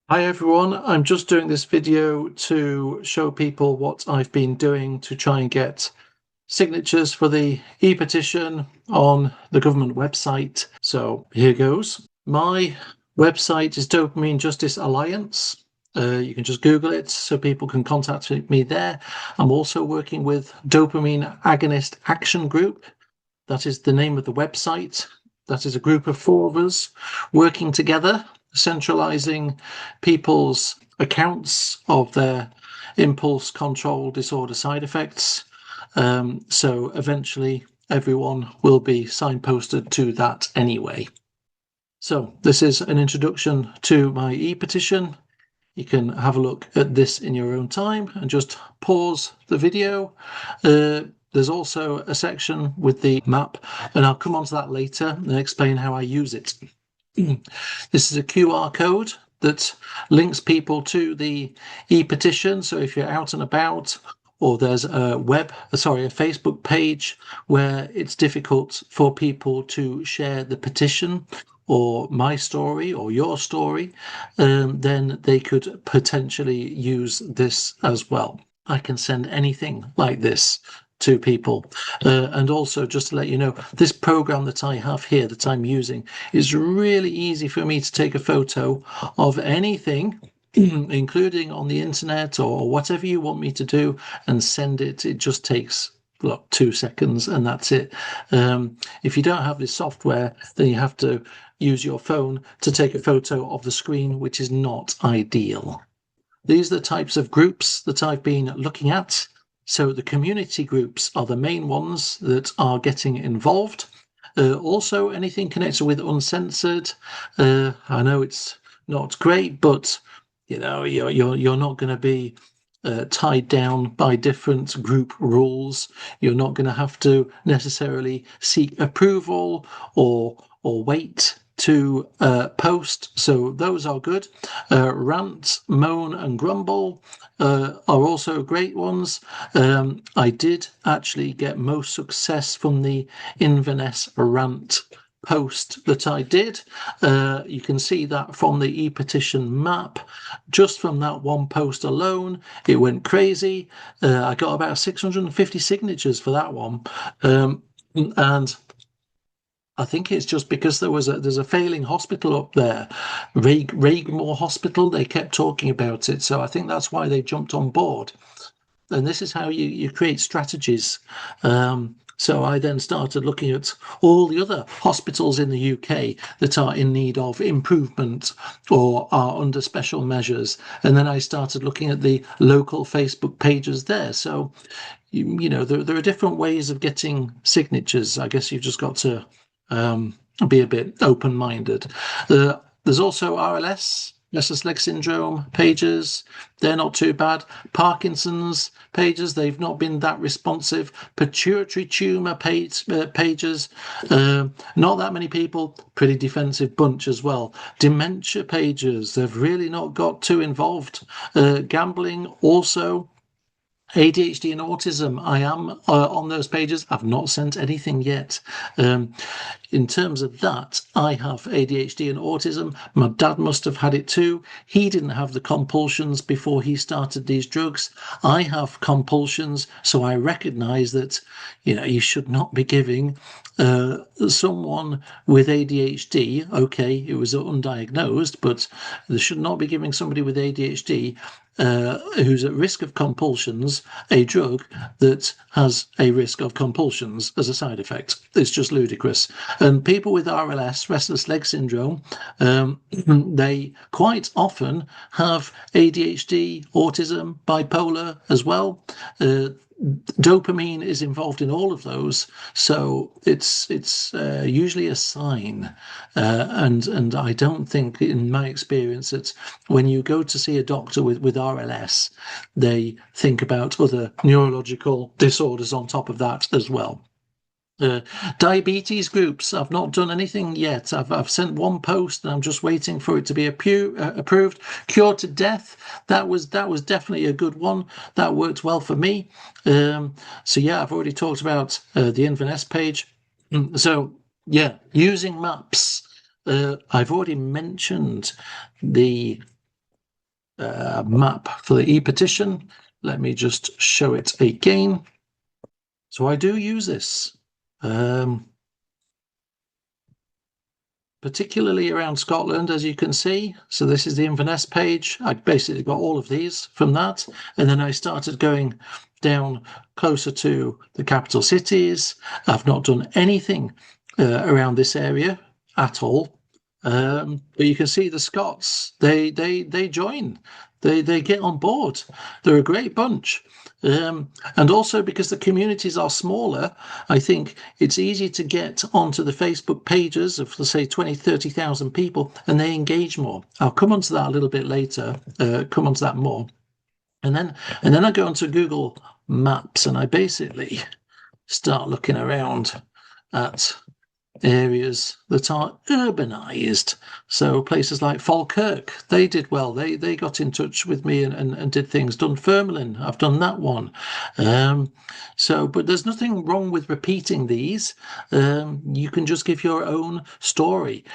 Hi everyone, I'm just doing this video to show people what I've been doing to try and get signatures for the e-petition on the government website. So here goes. My website is Dopamine Justice Alliance. You can just Google it so people can contact me there. I'm also working with Dopamine Agonist Action Group. That is the name of the website. That is a group of four of us working together, centralizing people's accounts of their impulse control disorder side effects. So eventually everyone will be signposted to that anyway. So this is an introduction to my e-petition. You can have a look at this in your own time and just pause the video. There's also a section with the map, and I'll come on to that later and explain how I use it. This is a QR code that links people to the e-petition. So if you're out and about, or there's a Facebook page where it's difficult for people to share the petition or my story or your story, then they could potentially use this as well. I can send anything like this to people. And also, just to let you know, this program that I have here that I'm using is really easy for me to take a photo of anything, including on the internet or whatever you want me to do, and send it. It just takes 2 seconds and that's it. If you don't have this software, then you have to use your phone to take a photo of the screen, which is not ideal. These are the types of groups that I've been looking at. So the community groups are the main ones that are getting involved. Also, anything connected with uncensored. I know it's not great, but you know you're not going to be tied down by different group rules. You're not going to have to necessarily seek approval or wait to post. So those are good. Rant, moan, and grumble are also great ones. I did actually get most success from the Inverness rant post that I did. You can see that from the e-petition map. Just from that one post alone, it went crazy. I got about 650 signatures for that one. And I think it's just because there's a failing hospital up there, Raigmore Hospital. They kept talking about it, so I think that's why they jumped on board. And this is how you create strategies. So I then started looking at all the other hospitals in the UK that are in need of improvement or are under special measures. And then I started looking at the local Facebook pages there. So, you know, there are different ways of getting signatures. I guess you've just got to be a bit open-minded. There's also RLS, restless leg syndrome pages. They're not too bad. Parkinson's pages, they've not been that responsive. Pituitary tumor pages, not that many people. Pretty defensive bunch as well. Dementia pages, they've really not got too involved. Gambling also. ADHD and autism, I am on those pages. I've not sent anything yet. In terms of that, I have ADHD and autism. My dad must have had it too. He didn't have the compulsions before he started these drugs. I have compulsions, so I recognize that, you know, you should not be giving someone with ADHD, okay, it was undiagnosed, but they should not be giving somebody with ADHD who's at risk of compulsions a drug that has a risk of compulsions as a side effect. It's just ludicrous. And people with RLS, restless leg syndrome, they quite often have ADHD, autism, bipolar as well. Dopamine is involved in all of those, so it's usually a sign, and I don't think, in my experience, that when you go to see a doctor with RLS, they think about other neurological disorders on top of that as well. Diabetes groups, I've not done anything yet. I've sent one post and I'm just waiting for it to be approved. Cure to Death, that was definitely a good one. That worked well for me. So yeah, I've already talked about the Inverness page. So yeah, using maps. I've already mentioned the map for the E-Petition. Let me just show it again. So I do use this, particularly around Scotland, as you can see. So this is the Inverness page. I basically got all of these from that. And then I started going down closer to the capital cities. I've not done anything around this area at all. But you can see the Scots, they join. They get on board. They're a great bunch. And also because the communities are smaller, I think it's easy to get onto the Facebook pages of, let's say, 20, 30,000 people, and they engage more. I'll come onto that a little bit later, come onto that more. And then I go onto Google Maps and I basically start looking around at areas that are urbanized. So places like Falkirk, they did well. They got in touch with me and did things. Dunfermline, I've done that one. But there's nothing wrong with repeating these. You can just give your own story.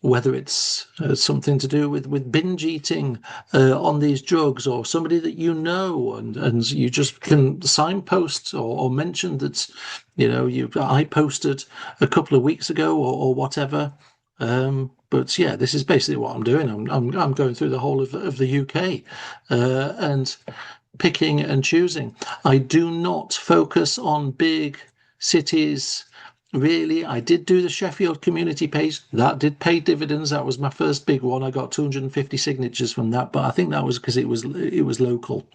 Whether it's something to do with binge eating on these drugs, or somebody that you know, and you just can signpost or mention that, I posted a couple of weeks ago or whatever. But yeah, this is basically what I'm doing. I'm going through the whole of the UK and picking and choosing. I do not focus on big cities. Really, I did do the Sheffield community page. That did pay dividends. That was my first big one. I got 250 signatures from that, but I think that was because it was local.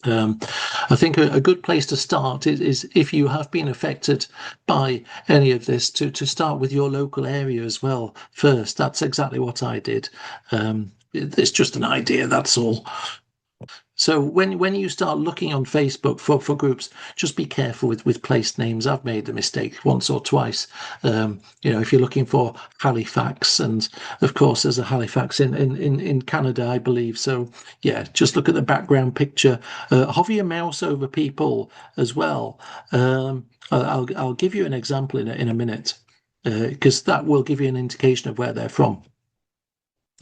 I think a good place to start is if you have been affected by any of this, to start with your local area as well first. That's exactly what I did. It's just an idea, that's all. So when you start looking on Facebook for groups, just be careful with place names. I've made the mistake once or twice. If you're looking for Halifax, and of course there's a Halifax in Canada, I believe. So yeah, just look at the background picture. Hover your mouse over people as well. I'll give you an example in a minute, because that will give you an indication of where they're from.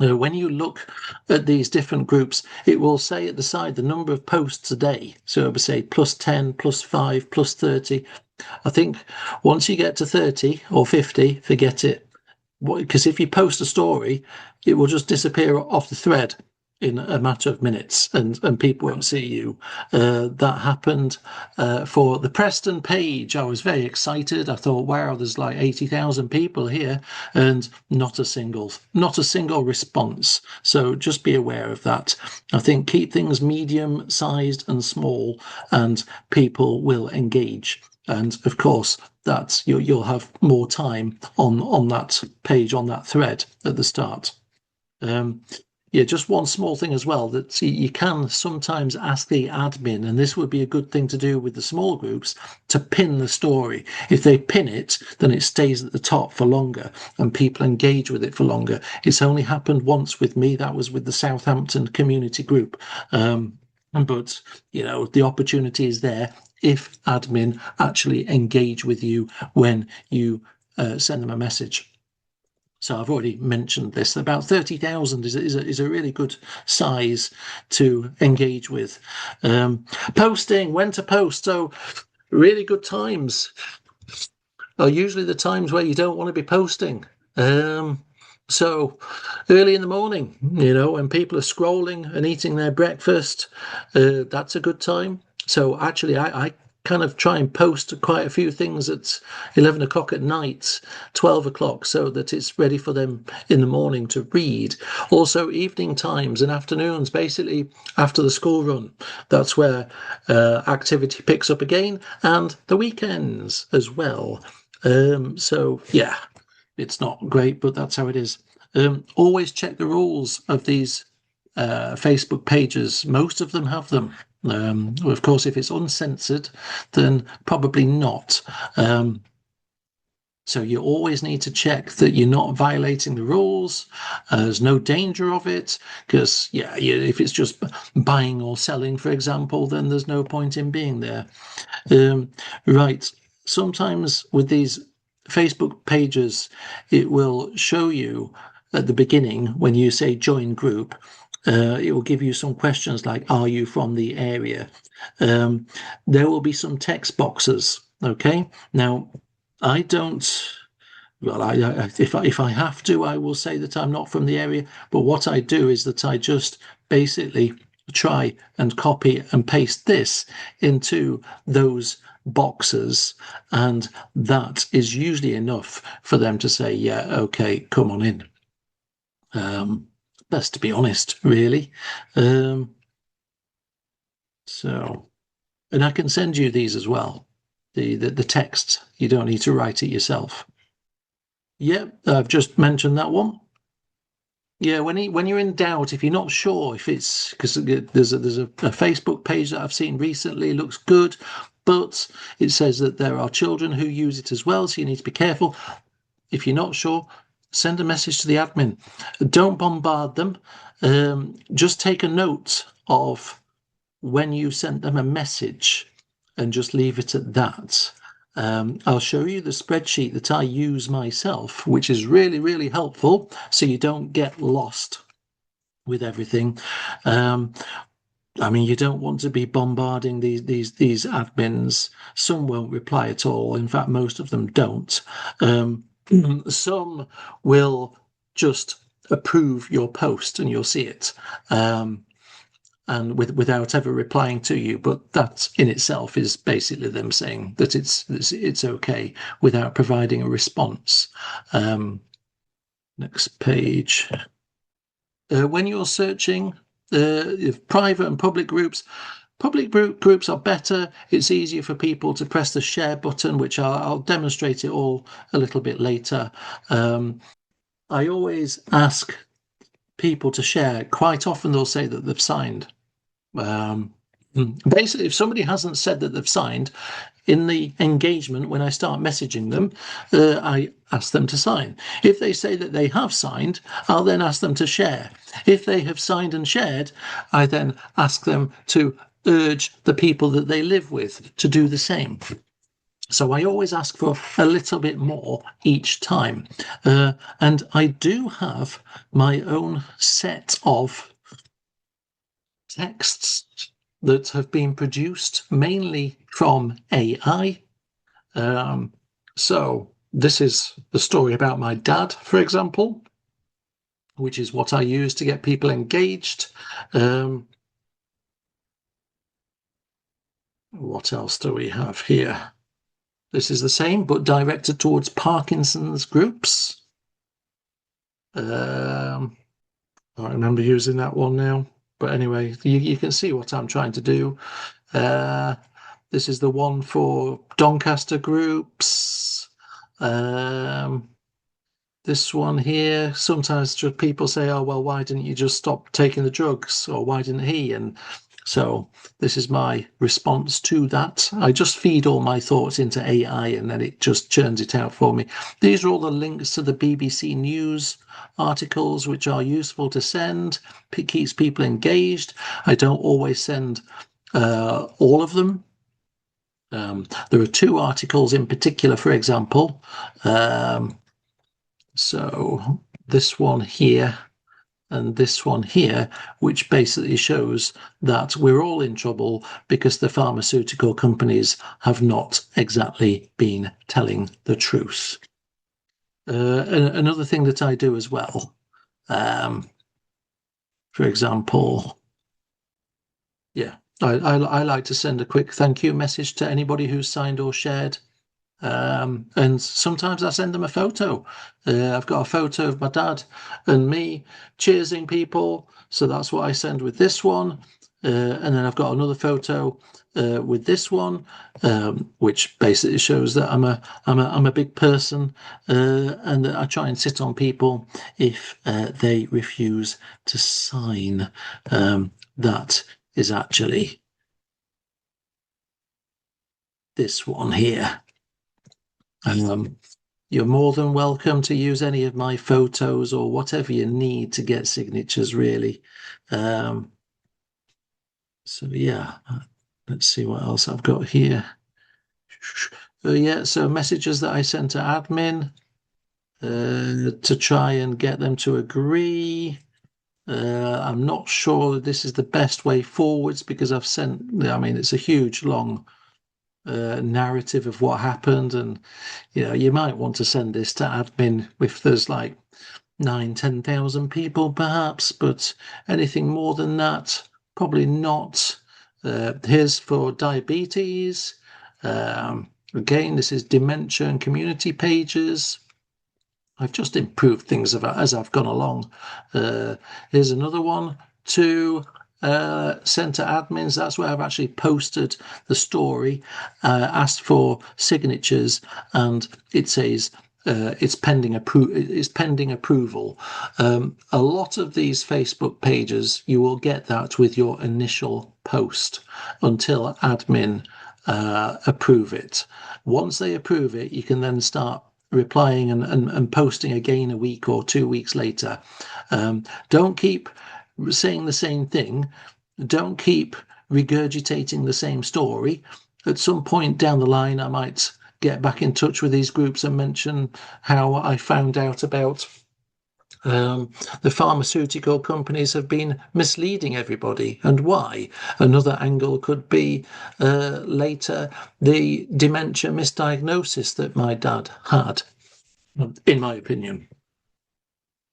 When you look at these different groups, it will say at the side the number of posts a day. So it will say +10, +5, +30. I think once you get to 30 or 50, forget it. Because if you post a story, it will just disappear off the thread in a matter of minutes, and people won't see you. That happened for the Preston page. I was very excited. I thought, wow, there's like 80,000 people here, and not a single response. So just be aware of that. I think keep things medium sized and small, and people will engage. And of course, that's you'll have more time on that page, on that thread at the start. Yeah, just one small thing as well, that you can sometimes ask the admin, and this would be a good thing to do with the small groups, to pin the story. If they pin it, then it stays at the top for longer and people engage with it for longer. It's only happened once with me. That was with the Southampton community group. But, the opportunity is there if admin actually engage with you when you send them a message. So I've already mentioned this. About 30,000 is a really good size to engage with. Posting, when to post. So really good times are usually the times where you don't want to be posting. So early in the morning, when people are scrolling and eating their breakfast, that's a good time. So actually, I kind of try and post quite a few things at 11 o'clock at night, 12 o'clock, so that it's ready for them in the morning to read. Also evening times and afternoons, basically after the school run, that's where activity picks up again, and the weekends as well. So yeah, it's not great, but that's how it is. Always check the rules of these Facebook pages. Most of them have them. Of course, if it's uncensored, then probably not. So you always need to check that you're not violating the rules. There's no danger of it, because if it's just buying or selling, for example, then there's no point in being there. Right. Sometimes with these Facebook pages, it will show you at the beginning when you say join group, it will give you some questions like, are you from the area? There will be some text boxes. Okay. Now, I don't. Well, if I have to, I will say that I'm not from the area. But what I do is that I just basically try and copy and paste this into those boxes, and that is usually enough for them to say, yeah, okay, come on in. Best to be honest, really. So, and I can send you these as well. The text. You don't need to write it yourself. Yep, I've just mentioned that one. Yeah, when you're in doubt, if you're not sure if it's because there's a Facebook page that I've seen recently, looks good, but it says that there are children who use it as well, so you need to be careful. If you're not sure, send a message to the admin. Don't bombard them. Just take a note of when you sent them a message and just leave it at that. I'll show you the spreadsheet that I use myself, which is really, really helpful so you don't get lost with everything. I mean, you don't want to be bombarding these admins. Some won't reply at all. In fact, most of them don't. Some will just approve your post and you'll see it. And without ever replying to you, but that in itself is basically them saying that it's okay without providing a response. Next page. When you're searching private and public groups, groups are better. It's easier for people to press the share button, which I'll demonstrate it all a little bit later. I always ask people to share. Quite often they'll say that they've signed. Basically, if somebody hasn't said that they've signed, in the engagement, when I start messaging them, I ask them to sign. If they say that they have signed, I'll then ask them to share. If they have signed and shared, I then ask them to urge the people that they live with to do the same. So I always ask for a little bit more each time. And I do have my own set of texts that have been produced mainly from AI. So this is the story about my dad, for example, which is what I use to get people engaged. What else do we have here? This is the same, but directed towards Parkinson's groups. I remember using that one now. But anyway, you can see what I'm trying to do. This is the one for Doncaster groups. This one here, sometimes just people say, oh, well, why didn't you just stop taking the drugs? Or why didn't he? And so this is my response to that. I just feed all my thoughts into AI and then it just churns it out for me. These are all the links to the BBC News articles, which are useful to send. It keeps people engaged. I don't always send all of them. There are two articles in particular, for example. So this one here and this one here, which basically shows that we're all in trouble because the pharmaceutical companies have not exactly been telling the truth. Another thing that I do as well, for example, yeah, I like to send a quick thank you message to anybody who's signed or shared. And sometimes I send them a photo. I've got a photo of my dad and me cheersing people, so that's what I send with this one. And then I've got another photo with this one, which basically shows that I'm a big person, and that I try and sit on people if they refuse to sign. That is actually this one here. You're more than welcome to use any of my photos or whatever you need to get signatures, really. So yeah, let's see what else I've got here. Yeah, so messages that I sent to admin to try and get them to agree. I'm not sure that this is the best way forwards because it's a huge, long narrative of what happened, and you might want to send this to admin if there's like 10,000 people perhaps, but anything more than that, probably not. Here's for diabetes. Again, this is dementia and community pages. I've just improved things as I've gone along. Here's another one to send to admins. That's where I've actually posted the story, asked for signatures, and it says it's pending approval. A lot of these Facebook pages, you will get that with your initial post until admin approve it. Once they approve it, you can then start replying and posting again a week or 2 weeks later. Don't keep saying the same thing. Don't keep regurgitating the same story. At some point down the line, I might get back in touch with these groups and mention how I found out about the pharmaceutical companies have been misleading everybody and why. Another angle could be later the dementia misdiagnosis that my dad had, in my opinion.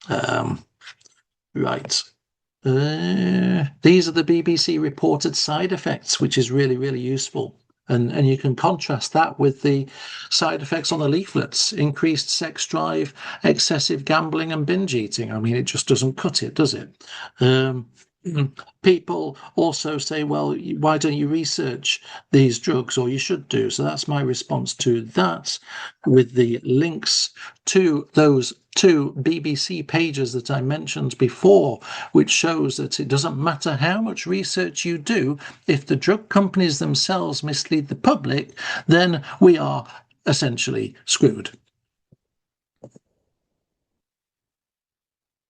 Right. These are the BBC reported side effects, which is really, really useful. And you can contrast that with the side effects on the leaflets: increased sex drive, excessive gambling, and binge eating. I mean, it just doesn't cut it, does it? People also say, well, why don't you research these drugs? Or you should do. So that's my response to that, with the links to those 2 BBC pages that I mentioned before, which shows that it doesn't matter how much research you do, if the drug companies themselves mislead the public, then we are essentially screwed.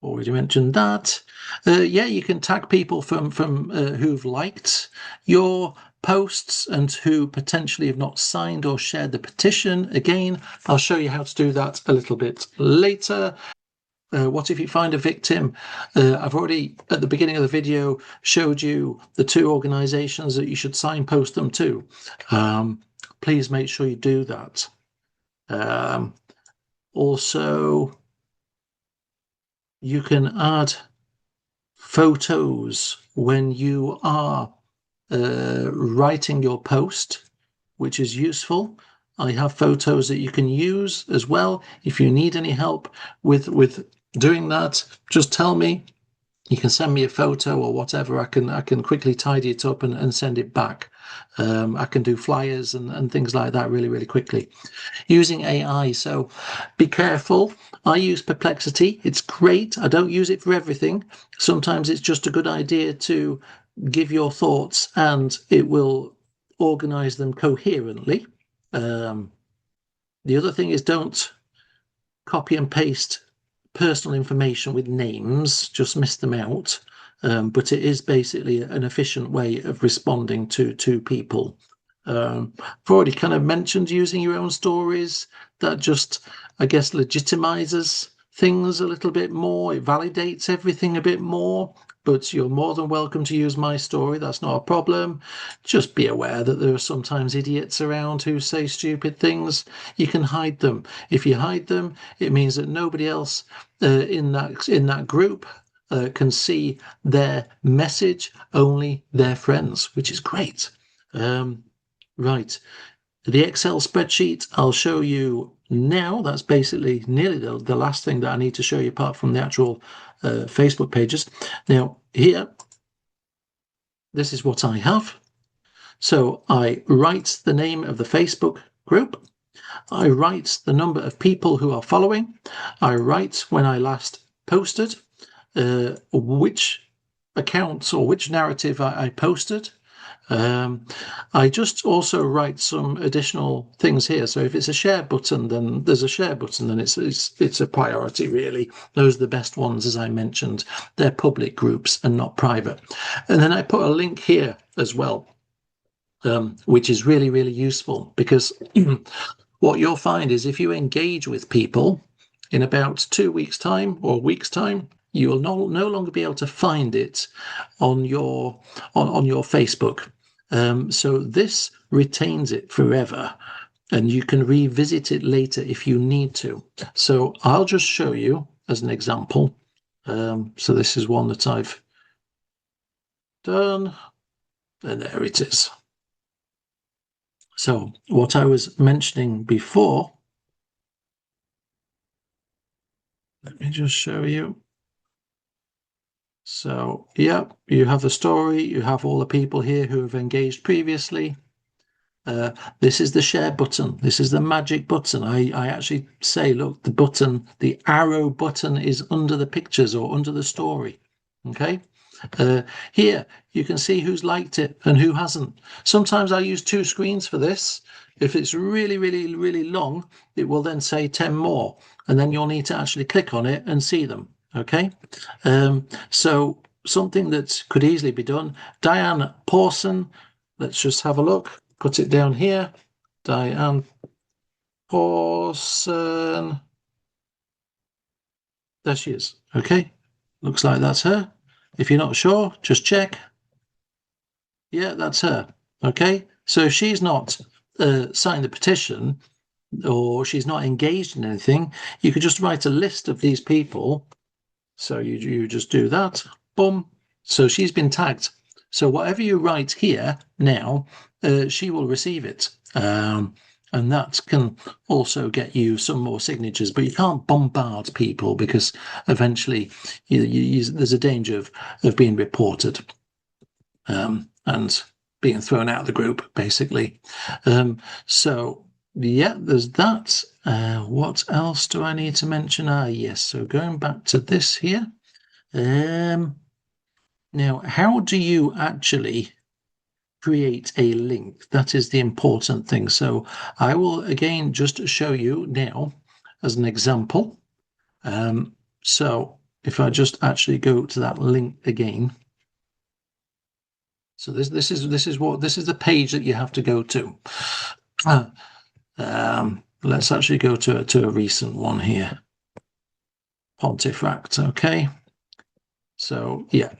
Already mentioned that. Yeah, you can tag people from who've liked your posts and who potentially have not signed or shared the petition. Again, I'll show you how to do that a little bit later. What if you find a victim? I've already, at the beginning of the video, showed you the 2 organisations that you should signpost them to. Please make sure you do that. Also, you can add photos when you are writing your post, which is useful. I have photos that you can use as well. If you need any help with doing that, just tell me. You can send me a photo or whatever. I can quickly tidy it up and send it back. I can do flyers and things like that really, really quickly. Using AI, so be careful. I use Perplexity. It's great. I don't use it for everything. Sometimes it's just a good idea to give your thoughts and it will organize them coherently. The other thing is, don't copy and paste personal information with names, just miss them out. But it is basically an efficient way of responding to people. I've already kind of mentioned using your own stories. That just, I guess, legitimizes things a little bit more. It validates everything a bit more. But you're more than welcome to use my story. That's not a problem. Just be aware that there are sometimes idiots around who say stupid things. You can hide them. If you hide them, it means that nobody else in that group can see their message, only their friends, which is great. Right. The Excel spreadsheet I'll show you now. That's basically nearly the last thing that I need to show you apart from the actual Facebook pages. Now here, this is what I have. So I write the name of the Facebook group. I write the number of people who are following. I write when I last posted, which accounts or which narrative I posted. I just also write some additional things here. So if it's a share button, then there's a share button, then it's a priority, really. Those are the best ones, as I mentioned. They're public groups and not private. And then I put a link here as well, which is really, really useful, because what you'll find is if you engage with people in about 2 weeks' time or a week's time, you will no longer be able to find it on your Facebook. So this retains it forever, and you can revisit it later if you need to. So I'll just show you as an example. So this is one that I've done, and there it is. So what I was mentioning before, let me just show you. So yeah, you have the story, you have all the people here who have engaged previously. This is the share button. This is the magic button. I actually say, look, the button, the arrow button is under the pictures or under the story. Okay. Here you can see who's liked it and who hasn't. Sometimes I use two screens for this. If it's really, really, really long, it will then say 10 more, and then you'll need to actually click on it and see them. Okay. So something that could easily be done. Diane Pawson, let's just have a look. Put it down here. Diane Pawson. There she is. Okay. Looks like that's her. If you're not sure, just check. Yeah, that's her. Okay. So if she's not signed the petition or she's not engaged in anything, you could just write a list of these people. So you just do that. Boom. So she's been tagged. So whatever you write here now, she will receive it. And that can also get you some more signatures, but you can't bombard people because eventually there's a danger of being reported and being thrown out of the group, basically. So yeah, there's that. What else do I need to mention? Yes, so going back to this here. Now, how do you actually create a link? That is the important thing. So I will again just show you now as an example. So if I just actually go to that link again. So this is the page that you have to go to. Let's actually go to a recent one here. Pontefract, okay. So yeah,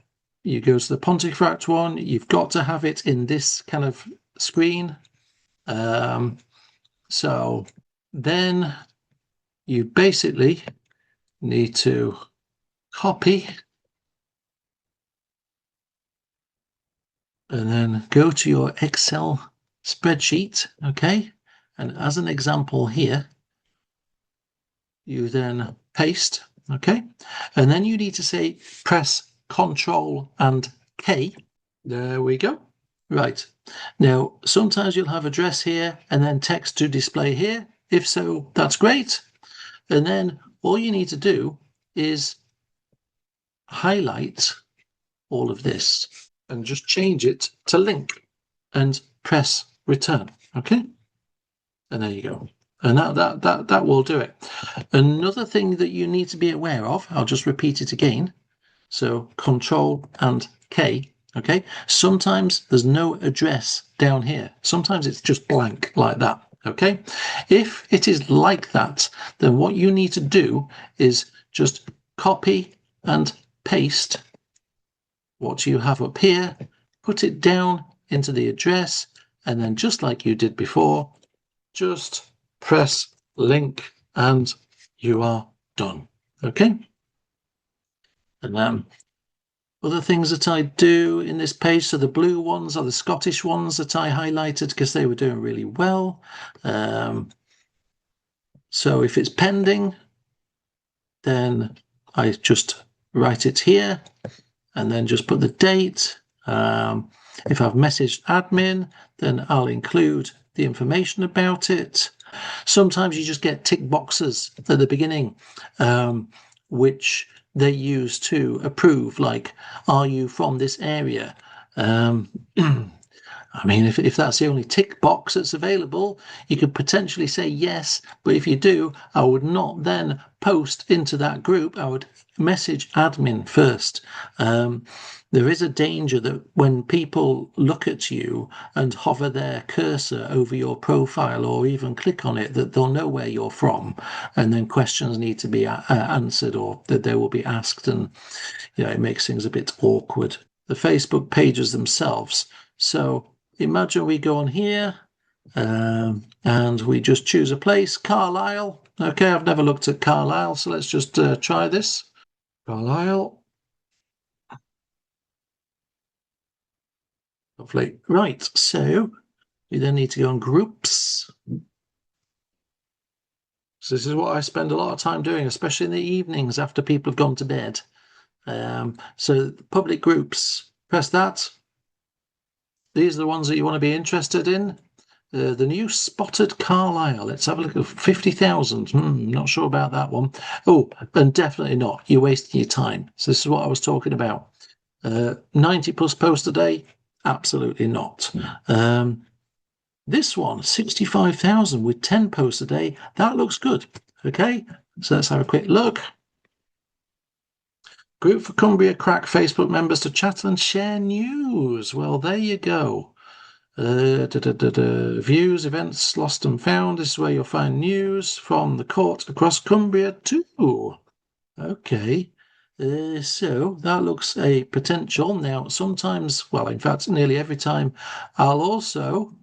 you go to the Pontefract one. You've got to have it in this kind of screen. So then you basically need to copy and then go to your Excel spreadsheet, okay? And as an example here, you then paste, okay? And then you need to say press Control and K. There we go. Right. Now, sometimes you'll have address here and then text to display here. If so, that's great. And then all you need to do is highlight all of this and just change it to link and press return. Okay. And there you go. And that will do it. Another thing that you need to be aware of, I'll just repeat it again. So Control and K. Okay. Sometimes there's no address down here. Sometimes it's just blank like that. Okay. If it is like that, then what you need to do is just copy and paste what you have up here, put it down into the address, and then just like you did before, just press link and you are done. Okay. And other things that I do in this page, so the blue ones are the Scottish ones that I highlighted because they were doing really well. So if it's pending, then I just write it here and then just put the date. If I've messaged admin, then I'll include the information about it. Sometimes you just get tick boxes at the beginning, which they use to approve, like, are you from this area? I I mean, if that's the only tick box that's available, you could potentially say yes, but if you do, I would not then post into that group. I would message admin first. There is a danger that when people look at you and hover their cursor over your profile or even click on it, that they'll know where you're from, and then questions need to be answered or that they will be asked, and it makes things a bit awkward. The Facebook pages themselves. So imagine we go on here and we just choose a place, Carlisle. Okay, I've never looked at Carlisle, so let's just try this. Carlisle. Lovely. Right, so we then need to go on groups. So this is what I spend a lot of time doing, especially in the evenings after people have gone to bed. So public groups, press that. These are the ones that you want to be interested in. The new spotted Carlisle. Let's have a look at 50,000. Not sure about that one. Oh, and definitely not. You're wasting your time. So this is what I was talking about. 90 plus posts a day. Absolutely not. This one, 65,000 with 10 posts a day. That looks good. Okay, so let's have a quick look. Group for Cumbria Crack Facebook members to chat and share news. Well, there you go. Views, events, lost and found. This is where you'll find news from the court across Cumbria too. Okay. So that looks a potential. Now, sometimes, well, in fact, nearly every time, I'll also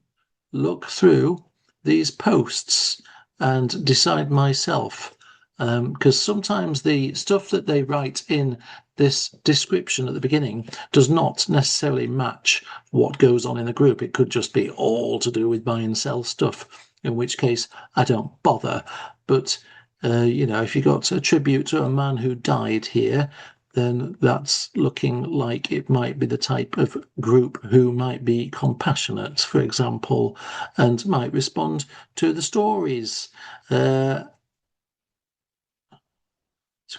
look through these posts and decide myself, because sometimes the stuff that they write in this description at the beginning does not necessarily match what goes on in the group. It could just be all to do with buy and sell stuff, in which case I don't bother. But if you got a tribute to a man who died here, then that's looking like it might be the type of group who might be compassionate, for example, and might respond to the stories. There's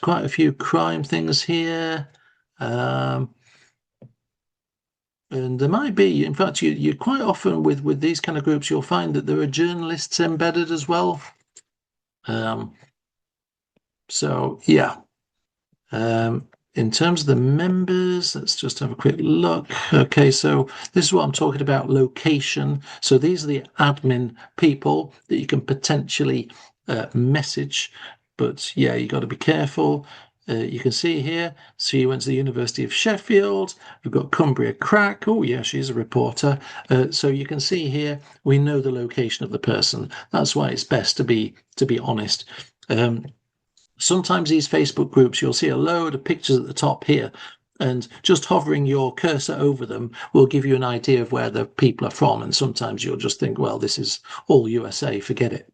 quite a few crime things here. And there might be, in fact, you quite often with these kind of groups, you'll find that there are journalists embedded as well. So, yeah. In terms of the members, let's just have a quick look. Okay, so this is what I'm talking about, location. So these are the admin people that you can potentially message. But yeah, you got to be careful. You can see here, so you went to the University of Sheffield. We've got Cumbria Crack. Oh yeah, she's a reporter. So you can see here, we know the location of the person. That's why it's best to be honest. Sometimes these Facebook groups, you'll see a load of pictures at the top here, and just hovering your cursor over them will give you an idea of where the people are from. And sometimes you'll just think, well, this is all USA, forget it.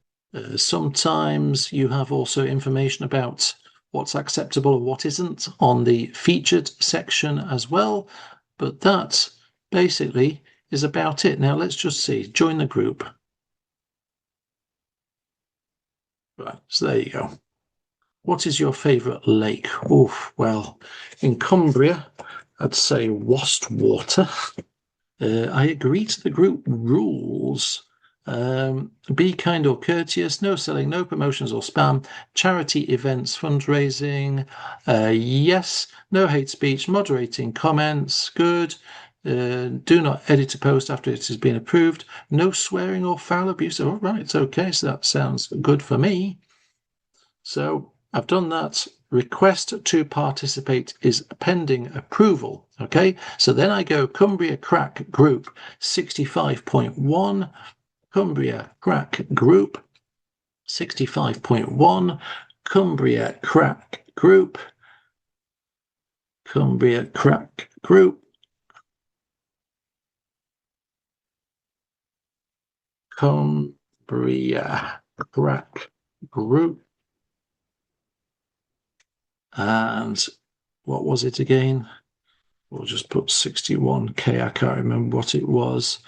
Sometimes you have also information about what's acceptable and what isn't on the featured section as well. But that basically is about it. Now let's just see, join the group. Right, so there you go. What is your favourite lake? Oh, well, in Cumbria, I'd say Wastwater. I agree to the group rules. Be kind or courteous, no selling, no promotions or spam, charity events, fundraising, yes, no hate speech, moderating comments, good. Do not edit a post after it has been approved, no swearing or foul abuse. All right, okay, so that sounds good for me. So I've done that. Request to participate is pending approval. Okay, so then I go Cumbria Crack Group 65.1, Cumbria Crack Group 65.1, Cumbria Crack Group, Cumbria Crack Group, Cumbria Crack Group. And what was it again? We'll just put 61k. I can't remember what it was.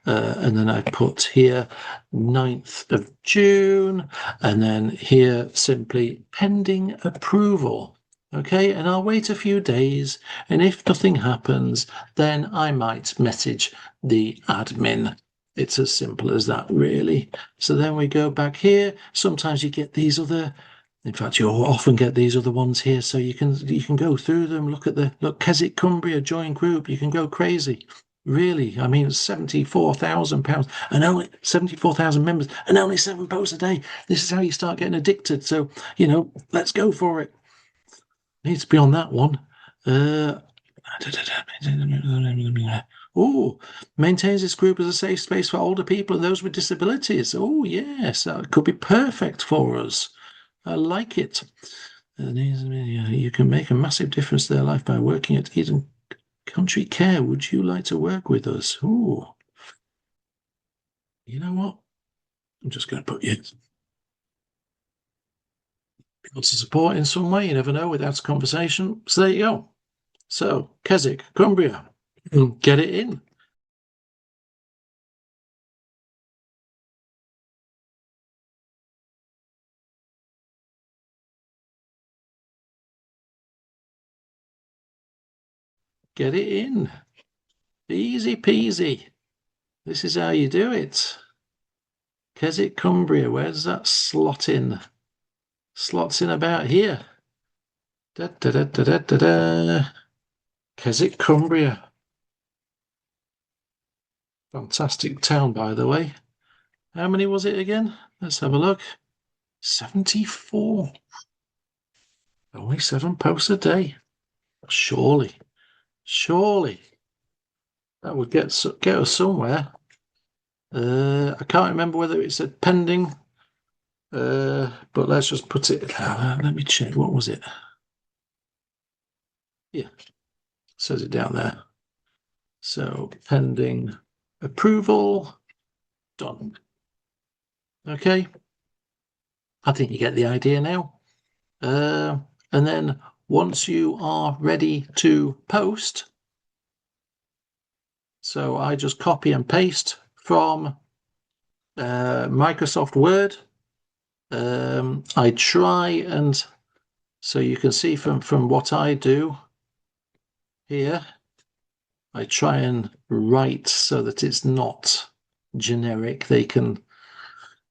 And then I put here 9th of June. And then here simply pending approval. Okay, and I'll wait a few days, and if nothing happens, then I might message the admin. It's as simple as that, really. So then we go back here. Sometimes you get these other, in fact, you'll often get these other ones here, so you can go through them. Look Keswick Cumbria join group. You can go crazy. Really, I mean, £74,000 and only 74,000 members and only 7 posts a day. This is how you start getting addicted. So, let's go for it. Needs to be on that one. Oh, maintains this group as a safe space for older people and those with disabilities. Oh, yes, that could be perfect for us. I like it. You can make a massive difference to their life by working at Eden Country Care. Would you like to work with us? Oh, you know what? I'm just going to put you able to support in some way. You never know without a conversation. So there you go. So, Keswick, Cumbria, get it in. Get it in. Easy peasy. This is how you do it. Keswick, Cumbria, where does that slot in? Slots in about here. Da da da da da da da. Keswick, Cumbria. Fantastic town, by the way. How many was it again? Let's have a look. 74. Only 7 posts a day. Surely that would get us somewhere. I can't remember whether it said pending, but let's just put it. Let me check. What was it? Yeah, says it down there. So pending approval. Done. Okay. I think you get the idea now. And then once you are ready to post, so I just copy and paste from Microsoft Word. I try and, so you can see from what I do here, I try and write so that it's not generic. They can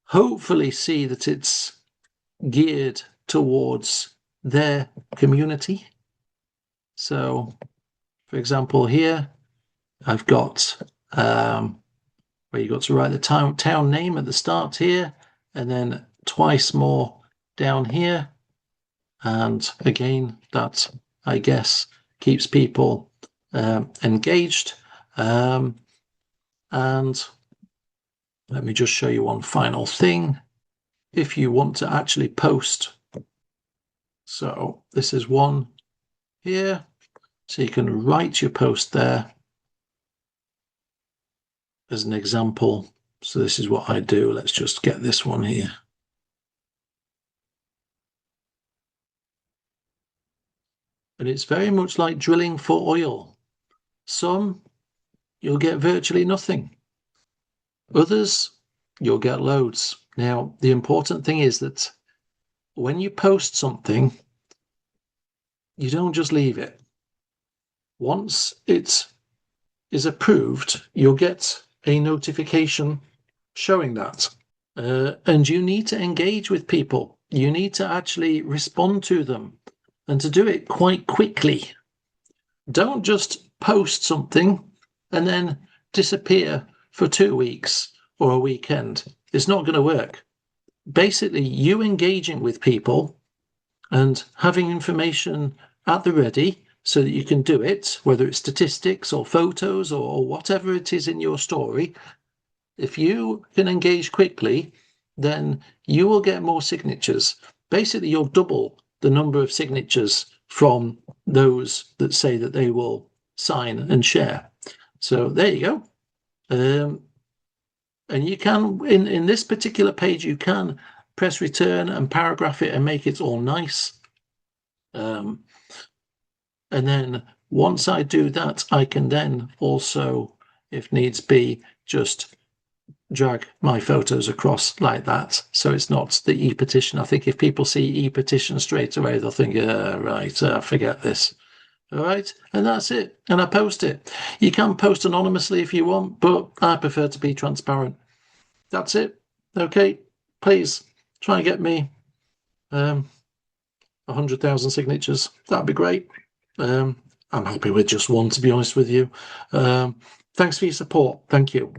hopefully see that it's geared towards their community. So, for example, here I've got where you've got to write the town name at the start here, and then twice more down here. And again, that, I guess, keeps people engaged. And let me just show you one final thing. If you want to actually post, so this is one here, so you can write your post there as an example. So this is what I do. Let's just get this one here. And it's very much like drilling for oil. Some, you'll get virtually nothing. Others, you'll get loads. Now, the important thing is that when you post something, you don't just leave it. Once it is approved, you'll get a notification showing that. And you need to engage with people. You need to actually respond to them, and to do it quite quickly. Don't just post something and then disappear for 2 weeks or a weekend. It's not going to work. Basically, you engaging with people and having information at the ready so that you can do it, whether it's statistics or photos or whatever it is in your story. If you can engage quickly, then you will get more signatures. Basically, you'll double the number of signatures from those that say that they will sign and share. So there you go. And you can, in this particular page, you can press return and paragraph it and make it all nice. And then once I do that, I can then also, if needs be, just drag my photos across like that, so it's not the E-Petition. I think if people see E-Petition straight away, they'll think, right, forget this. All right, and that's it. And I post it. You can post anonymously if you want, but I prefer to be transparent. That's it. Okay, please try and get me 100,000 signatures. That'd be great. I'm happy with just one, to be honest with you. Thanks for your support. Thank you.